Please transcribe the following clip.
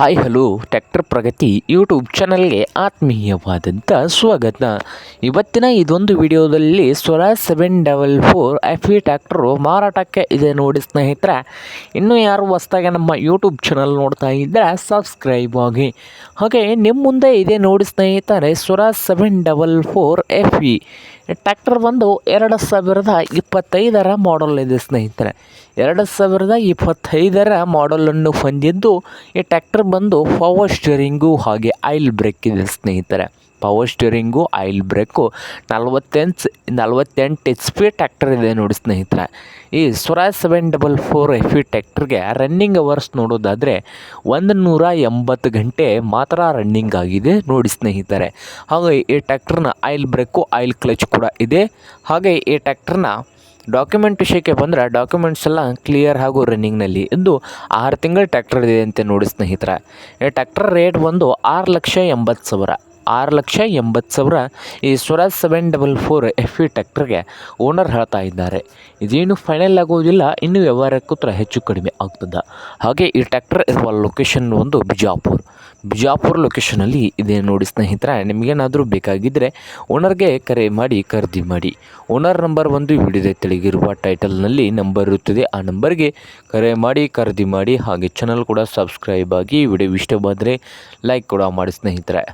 Hi hello tractor ಪ್ರಗತಿ YouTube ಚಾನಲ್ಗೆ ಆತ್ಮೀಯವಾದಂಥ ಸ್ವಾಗತ. ಇವತ್ತಿನ ಇದೊಂದು ವಿಡಿಯೋದಲ್ಲಿ ಸ್ವರಾಜ್ 744 FE ಟ್ರ್ಯಾಕ್ಟರು ಮಾರಾಟಕ್ಕೆ ಇದೆ ನೋಡಿ ಸ್ನೇಹಿತರೆ. ಇನ್ನೂ ಯಾರು ಹೊಸ್ದಾಗಿ ನಮ್ಮ ಯೂಟ್ಯೂಬ್ ಚಾನಲ್ ನೋಡ್ತಾ ಇದ್ದರೆ ಸಬ್ಸ್ಕ್ರೈಬ್ ಆಗಿ. ಹಾಗೆ ನಿಮ್ಮ ಮುಂದೆ ಇದೆ ನೋಡಿ ಸ್ನೇಹಿತರೆ, ಸ್ವರಾಜ್ 744 FE ಟ್ರ್ಯಾಕ್ಟರ್ ಬಂದು 2025 ಮಾಡಲ್ ಇದೆ ಸ್ನೇಹಿತರೆ. 2025 ಮಾಡಲನ್ನು ಹೊಂದಿದ್ದು ಈ ಟ್ರ್ಯಾಕ್ಟರ್ ಬಂದು ಪವರ್ ಸ್ಟೀರಿಂಗು ಹಾಗೆ ಆಯಿಲ್ ಬ್ರೇಕ್ ಇದೆ ಸ್ನೇಹಿತರೆ. Power steering oil break 48 HP tractor ಇದೆ ನೋಡಿ ಸ್ನೇಹಿತರೆ. ಈ ಸ್ವರಾಜ್ 744 FE ಟ್ರ್ಯಾಕ್ಟರ್ಗೆ ರನ್ನಿಂಗ್ ಅವರ್ಸ್ ನೋಡೋದಾದರೆ 180 ಗಂಟೆ ಮಾತ್ರ ರನ್ನಿಂಗ್ ಆಗಿದೆ ನೋಡಿ ಸ್ನೇಹಿತರೆ. ಹಾಗೆ ಈ ಟ್ರ್ಯಾಕ್ಟರ್ನ ಆಯಿಲ್ ಬ್ರೇಕು ಆಯಿಲ್ ಕ್ಲಚ್ ಕೂಡ ಇದೆ. ಹಾಗೆ ಈ ಟ್ರ್ಯಾಕ್ಟರ್ನ ಡಾಕ್ಯುಮೆಂಟ್ ವಿಷಯಕ್ಕೆ ಬಂದರೆ ಡಾಕ್ಯುಮೆಂಟ್ಸ್ ಎಲ್ಲ ಕ್ಲಿಯರ್ ಹಾಗೂ ರನ್ನಿಂಗ್ನಲ್ಲಿ ಇದ್ದು 6 ತಿಂಗಳ ಟ್ರ್ಯಾಕ್ಟರ್ ಇದೆ ಅಂತ ನೋಡಿ ಸ್ನೇಹಿತರೆ. ಈ ಟ್ರ್ಯಾಕ್ಟರ್ ರೇಟ್ ಬಂದು 6,80,000 6,80,000 ಈ ಸ್ವರಾಜ್ 744 FE ಟ್ರ್ಯಾಕ್ಟರ್ಗೆ ಓನರ್ ಹೇಳ್ತಾ ಇದ್ದಾರೆ. ಇದೇನು ಫೈನಲ್ ಆಗೋದಿಲ್ಲ, ಇನ್ನು ವ್ಯವಹಾರಕ್ಕೂ ಹೆಚ್ಚು ಕಡಿಮೆ ಆಗ್ತದೆ. ಹಾಗೆ ಈ ಟ್ರ್ಯಾಕ್ಟರ್ ಇರುವ ಲೊಕೇಶನ್ ಒಂದು ಬಿಜಾಪುರ ಲೊಕೇಶನಲ್ಲಿ ಇದೆ ನೋಡಿ ಸ್ನೇಹಿತರೆ. ನಿಮಗೇನಾದರೂ ಬೇಕಾಗಿದ್ದರೆ ಓನರ್ಗೆ ಕರೆ ಮಾಡಿ ಖರೀದಿ ಮಾಡಿ. ಓನರ್ ನಂಬರ್ ಒಂದು ವಿಡಿಯೋದ ತೆಳಗಿರುವ ಟೈಟಲ್ನಲ್ಲಿ ನಂಬರ್ ಇರುತ್ತದೆ, ಆ ನಂಬರ್ಗೆ ಕರೆ ಮಾಡಿ ಖರೀದಿ ಮಾಡಿ. ಹಾಗೆ ಚಾನಲ್ ಕೂಡ ಸಬ್ಸ್ಕ್ರೈಬ್ ಆಗಿ. ವಿಡಿಯೋ ಇಷ್ಟವಾದರೆ ಲೈಕ್ ಕೂಡ ಮಾಡಿ ಸ್ನೇಹಿತರೆ.